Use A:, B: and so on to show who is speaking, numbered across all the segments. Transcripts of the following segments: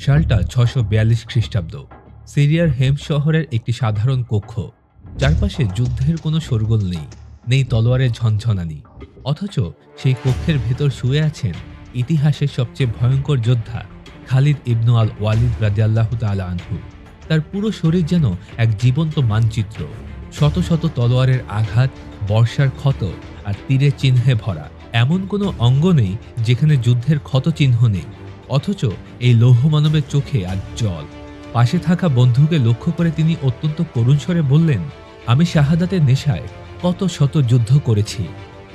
A: সালটা ৬৪২ খ্রিস্টাব্দ। সিরিয়ার হেম শহরের একটি সাধারণ কক্ষ। চারপাশে যুদ্ধের কোনো শোরগোল নেই, নেই তলোয়ারের ঝনঝনানি। অথচ সেই কক্ষের ভেতর শুয়ে আছেন ইতিহাসের সবচেয়ে ভয়ঙ্কর যোদ্ধা খালিদ ইবনু আল ওয়ালিদ রাদিয়াল্লাহু তাআলা আনহু। তার পুরো শরীর যেন এক জীবন্ত মানচিত্র। শত শত তলোয়ারের আঘাত, বর্ষার ক্ষত আর তীরের চিহ্নে ভরা। এমন কোনো অঙ্গ নেই যেখানে যুদ্ধের ক্ষত চিহ্ন নেই। অথচ এই লৌহ মানবের চোখে আজ জল। পাশে থাকা বন্ধুকে লক্ষ্য করে তিনি অত্যন্ত করুণ স্বরে বললেন, আমি শাহাদাতের নেশায় কত শত যুদ্ধ করেছি।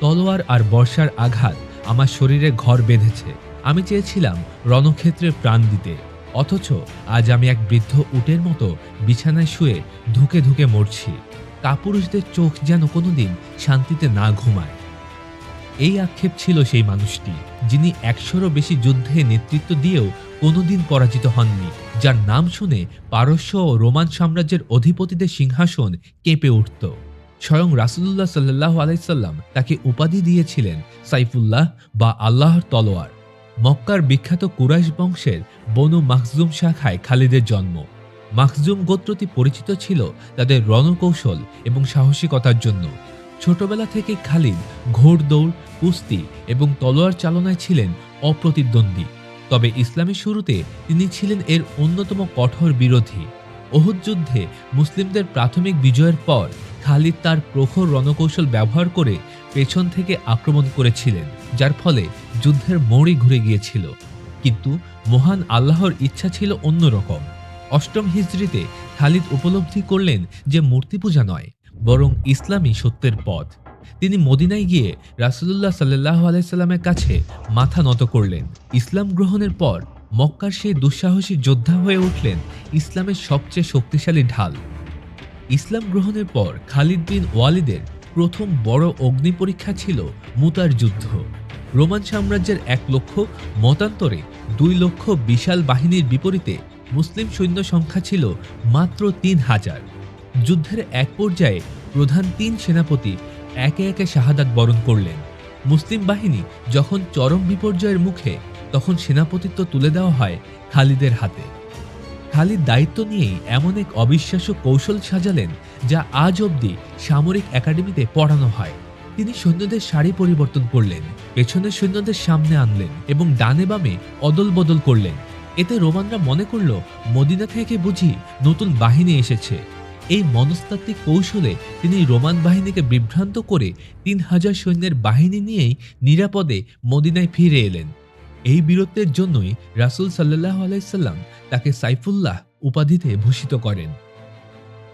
A: তলোয়ার আর বর্ষার আঘাত আমার শরীরে ঘর বেঁধেছে। আমি চেয়েছিলাম রণক্ষেত্রে প্রাণ দিতে, অথচ আজ আমি এক বৃদ্ধ উটের মতো বিছানায় শুয়ে ধুকে ধুকে মরছি। কাপুরুষদের চোখ যেন কোনোদিন শান্তিতে না ঘুমায়। এই আক্ষেপ ছিল সেই মানুষটি, যিনি ১০০রও বেশি যুদ্ধে নেতৃত্ব দিয়েও কোনোদিন পরাজিত হননি, যার নাম শুনে পারস্য ও রোমান সাম্রাজ্যের অধিপতিদের সিংহাসন কেঁপে উঠত। স্বয়ং রাসূলুল্লাহ সাল্লাল্লাহু আলাইহি সাল্লাম তাকে উপাধি দিয়েছিলেন সাইফুল্লাহ বা আল্লাহর তলোয়ার। মক্কার বিখ্যাত কুরাইশ বংশের বনু মাখজুম শাখায় খালিদের জন্ম। মাখজুম গোত্রটি পরিচিত ছিল তাদের রণকৌশল এবং সাহসিকতার জন্য। ছোটবেলা থেকে খালিদ ঘোড়দৌড়, কুস্তি এবং তলোয়ার চালনায় ছিলেন অপ্রতিদ্বন্দ্বী। তবে ইসলামের শুরুতে তিনি ছিলেন এর অন্যতম কঠোর বিরোধী। ওহুদ যুদ্ধে মুসলিমদের প্রাথমিক বিজয়ের পর খালিদ তার প্রখর রণকৌশল ব্যবহার করে পেছন থেকে আক্রমণ করেছিলেন, যার ফলে যুদ্ধের মোড়ই ঘুরে গিয়েছিল। কিন্তু মহান আল্লাহর ইচ্ছা ছিল অন্যরকম। অষ্টম হিজরিতে খালিদ উপলব্ধি করলেন যে মূর্তি পূজা নয়, বরং ইসলামই সত্যের পথ। তিনি মদিনায় গিয়ে রাসূলুল্লাহ সাল্লাল্লাহু আলাইহি সাল্লামের কাছে মাথা নত করলেন। ইসলাম গ্রহণের পর মক্কার সেই দুঃসাহসী যোদ্ধা হয়ে উঠলেন ইসলামের সবচেয়ে শক্তিশালী ঢাল। ইসলাম গ্রহণের পর খালিদ বিন ওয়ালিদের প্রথম বড় অগ্নি পরীক্ষা ছিল মুতার যুদ্ধ। রোমান সাম্রাজ্যের ১,০০,০০০ মতান্তরে ২,০০,০০০ বিশাল বাহিনীর বিপরীতে মুসলিম সৈন্য সংখ্যা ছিল মাত্র ৩,০০০। যুদ্ধের এক পর্যায়ে প্রধান ৩ সেনাপতি একে একে শাহাদাত বরণ করলেন। মুসলিম বাহিনী যখন চরম বিপর্যয়ের মুখে, তখন সেনাপতিত্ব তুলে দেওয়া হয় খালিদের হাতে। খালিদ দায়িত্ব নিয়েই এমন এক অবিশ্বাস্য কৌশল সাজালেন, যা আজ অবধি সামরিক একাডেমিতে পড়ানো হয়। তিনি সৈন্যদের সারি পরিবর্তন করলেন, পেছনের সৈন্যদের সামনে আনলেন এবং ডানে বামে অদল বদল করলেন। এতে রোমানরা মনে করল মদিনা থেকে বুঝি নতুন বাহিনী এসেছে। এই মনস্তাত্ত্বিক কৌশলে তিনি রোমান বাহিনীকে বিভ্রান্ত করে ৩,০০০ সৈন্যের বাহিনী নিয়েই নিরাপদে মদিনায় ফিরে এলেন। এই বীরত্বের জন্যই রাসূল সাল্লাল্লাহু আলাইহি সাল্লাম তাকে সাইফুল্লাহ উপাধিতে ভূষিত করেন।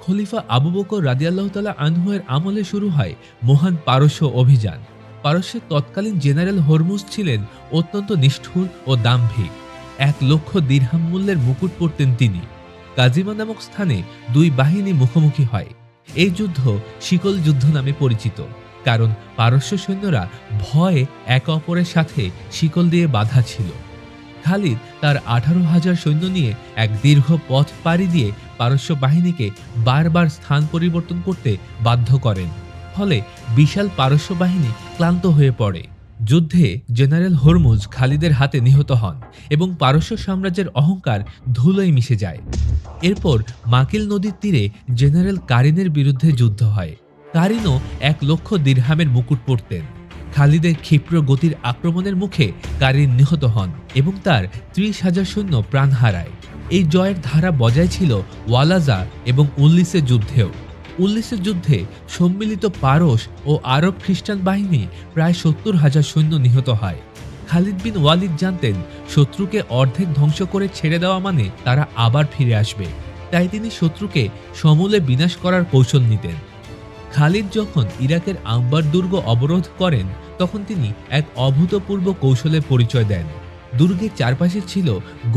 A: খলিফা আবু বকর রাদিয়াল্লাহু তাআলা আনহু এর আমলে শুরু হয় মহান পারস্য অভিযান। পারস্যের তৎকালীন জেনারেল হরমুজ ছিলেন অত্যন্ত নিষ্ঠুর ও দাম্ভিক। ১,০০,০০০ দিরহাম মূল্যের মুকুট পরতেন তিনি। কাজিমা নামক স্থানে ২ বাহিনী মুখোমুখি হয়। এই যুদ্ধ শিকল যুদ্ধ নামে পরিচিত, কারণ পারস্য সৈন্যরা ভয়ে একে অপরের সাথে শিকল দিয়ে বাঁধা ছিল। খালিদ তার ১৮,০০০ সৈন্য নিয়ে এক দীর্ঘ পথ পাড়ি দিয়ে পারস্য বাহিনীকে বারবার স্থান পরিবর্তন করতে বাধ্য করেন। ফলে বিশাল পারস্য বাহিনী ক্লান্ত হয়ে পড়ে। যুদ্ধে জেনারেল হরমুজ খালিদের হাতে নিহত হন এবং পারস্য সাম্রাজ্যের অহংকার ধুলোয় মিশে যায়। এরপর মাকিল নদীর তীরে জেনারেল কারিনের বিরুদ্ধে যুদ্ধ হয়। কারিনও ১,০০,০০০ দিরহামের মুকুট পরতেন। খালিদের ক্ষিপ্র গতির আক্রমণের মুখে কারিন নিহত হন এবং তার ৩০,০০০ সৈন্য প্রাণ হারায়। এই জয়ের ধারা বজায় ছিল ওয়ালাজা এবং উল্লিসের যুদ্ধেও। উল্লিসের যুদ্ধে সম্মিলিত পারস ও আরব খ্রিস্টান বাহিনী প্রায় ৭০,০০০ সৈন্য নিহত হয়। খালিদ বিন ওয়ালিদ জানতেন শত্রুকে অর্ধেক ধ্বংস করে ছেড়ে দেওয়া মানে তারা আবার ফিরে আসবে, তাই তিনি শত্রুকে সমূলে বিনাশ করার কৌশল নিতেন। খালিদ যখন ইরাকের আম্বার দুর্গ অবরোধ করেন, তখন তিনি এক অভূতপূর্ব কৌশলের পরিচয় দেন। দুর্গের চারপাশে ছিল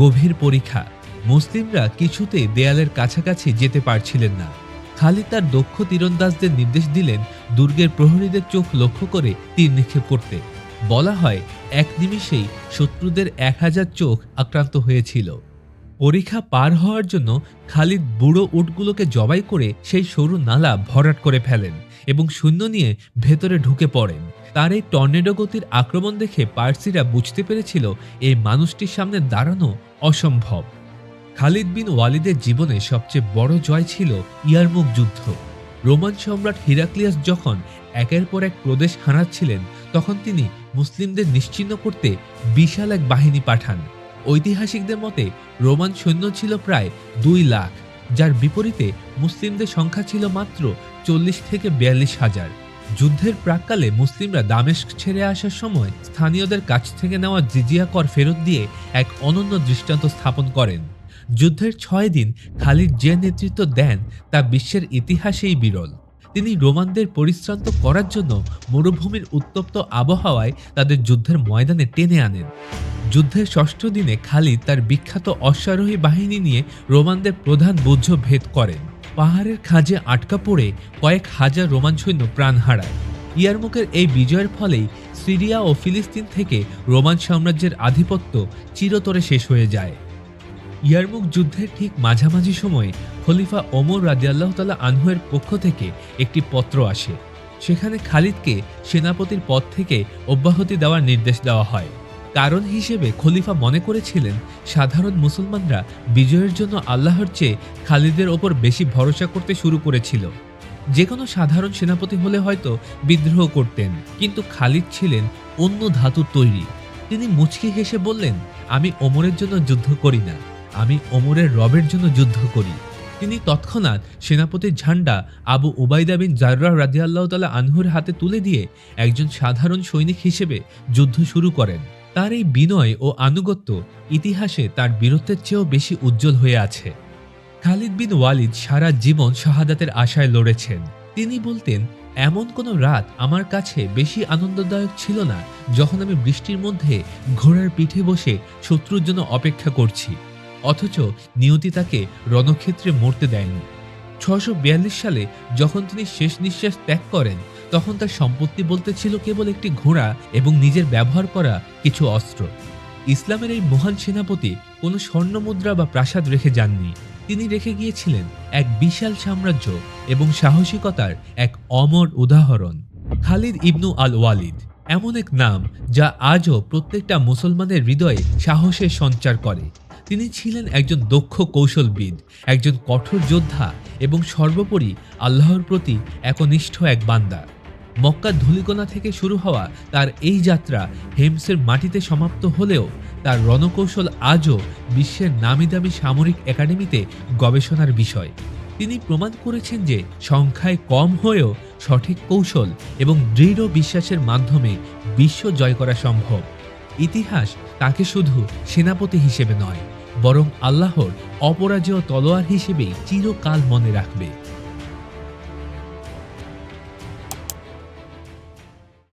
A: গভীর পরিখা। মুসলিমরা কিছুতেই দেয়ালের কাছাকাছি যেতে পারছিলেন না। খালিদ তার দক্ষ তীরন্দাজদের নির্দেশ দিলেন দুর্গের প্রহরীদের চোখ লক্ষ্য করে তীর নিক্ষেপ করতে। বলা হয়, এক নিমিষেই শত্রুদের ১,০০০ চোখ আক্রান্ত হয়েছিল। পরিখা পার হওয়ার জন্য খালিদ বুড়ো উটগুলোকে জবাই করে সেই সরু নালা ভরাট করে ফেলেন এবং সৈন্য নিয়ে ভেতরে ঢুকে পড়েন। তার এই টর্নেডো গতির আক্রমণ দেখে পার্সিরা বুঝতে পেরেছিল এই মানুষটির সামনে দাঁড়ানো অসম্ভব। খালিদ বিন ওয়ালিদের জীবনে সবচেয়ে বড় জয় ছিল ইয়ারমুক যুদ্ধ। রোমান সম্রাট হিরাক্লিয়াস যখন একের পর এক প্রদেশ হারাচ্ছিলেন, তখন তিনি মুসলিমদের নিশ্চিহ্ন করতে বিশাল এক বাহিনী পাঠান। ঐতিহাসিকদের মতে রোমান সৈন্য ছিল প্রায় 2 লাখ, যার বিপরীতে মুসলিমদের সংখ্যা ছিল মাত্র 40 থেকে 42,000। যুদ্ধের প্রাক্কালে মুসলিমরা দামেস্ক ছেড়ে আসার সময় স্থানীয়দের কাছ থেকে নেওয়া জিজিয়া কর ফেরত দিয়ে এক অনন্য দৃষ্টান্ত স্থাপন করেন। যুদ্ধের 6 দিন খালিদ যে নেতৃত্ব দেন তা বিশ্বের ইতিহাসেই বিরল। তিনি রোমানদের পরিশ্রান্ত করার জন্য মরুভূমির উত্তপ্ত আবহাওয়ায় তাদের যুদ্ধের ময়দানে টেনে আনেন। যুদ্ধের 6ষ্ঠ দিনে খালিদ তার বিখ্যাত অশ্বারোহী বাহিনী নিয়ে রোমানদের প্রধান বুর্জ ভেদ করেন। পাহাড়ের খাঁজে আটকা পড়ে কয়েক হাজার রোমান সৈন্য প্রাণ হারায়। ইয়ারমুকের এই বিজয়ের ফলেই সিরিয়া ও ফিলিস্তিন থেকে রোমান সাম্রাজ্যের আধিপত্য চিরতরে শেষ হয়ে যায়। ইয়ারমুক যুদ্ধের ঠিক মাঝামাঝি সময়ে খলিফা ওমর রাদিয়াল্লাহু তাআলা আনহু-এর পক্ষ থেকে একটি পত্র আসে। সেখানে খালিদকে সেনাপতির পদ থেকে অব্যাহতি দেওয়ার নির্দেশ দেওয়া হয়। কারণ হিসেবে খলিফা মনে করেছিলেন সাধারণ মুসলমানরা বিজয়ের জন্য আল্লাহর চেয়ে খালিদের ওপর বেশি ভরসা করতে শুরু করেছিল। যে কোনো সাধারণ সেনাপতি হলে হয়তো বিদ্রোহ করতেন, কিন্তু খালিদ ছিলেন অন্য ধাতুর তৈরি। তিনি মুচকি হেসে বললেন, আমি ওমরের জন্য যুদ্ধ করি না, আমি ওমরের রবের জন্য যুদ্ধ করি। তিনি তৎক্ষণাৎ সেনাপতির ঝান্ডা আবু উবাইদা বিন জাররাহ রাদিয়াল্লাহু তাআলা আনহুর হাতে তুলে দিয়ে একজন সাধারণ সৈনিক হিসেবে যুদ্ধ শুরু করেন। তার এই বিনয় ও আনুগত্য ইতিহাসে তার বীরত্বের চেয়েও বেশি উজ্জ্বল হয়ে আছে। খালিদ বিন ওয়ালিদ সারা জীবন শাহাদাতের আশায় লড়েছেন। তিনি বলতেন, এমন কোনো রাত আমার কাছে বেশি আনন্দদায়ক ছিল না যখন আমি বৃষ্টির মধ্যে ঘোড়ার পিঠে বসে শত্রুর জন্য অপেক্ষা করছি, অথচ নিয়তি তাকে রণক্ষেত্রে মরতে দেয়নি। 642 সালে যখন তিনি শেষ নিঃশ্বাস ত্যাগ করেন, তখন তার সম্পত্তি বলতে ছিল কেবল একটি ঘোড়া এবং নিজের ব্যবহার করা কিছু অস্ত্র। ইসলামের এই মহান সেনাপতি কোনো স্বর্ণমুদ্রা বা প্রাসাদ রেখে যাননি। তিনি রেখে গিয়েছিলেন এক বিশাল সাম্রাজ্য এবং সাহসিকতার এক অমর উদাহরণ। খালিদ ইবনু আল ওয়ালিদ এমন এক নাম যা আজও প্রত্যেকটা মুসলমানের হৃদয়ে সাহসের সঞ্চার করে। তিনি ছিলেন একজন দক্ষ কৌশলবিদ, একজন কঠোর যোদ্ধা এবং সর্বোপরি আল্লাহর প্রতি একনিষ্ঠ এক বান্দা। মক্কার ধূলিকণা থেকে শুরু হওয়া তার এই যাত্রা হেমসের মাটিতে সমাপ্ত হলেও তার রণকৌশল আজও বিশ্বের নামিদামি সামরিক একাডেমিতে গবেষণার বিষয়। তিনি প্রমাণ করেছেন যে সংখ্যায় কম হয়েও সঠিক কৌশল এবং দৃঢ় বিশ্বাসের মাধ্যমে বিশ্ব জয় করা সম্ভব। ইতিহাস তাকে শুধু সেনাপতি হিসেবে নয়, বরং আল্লাহর অপরাজেয় তলোয়ার হিসেবেই চিরকাল মনে রাখবে।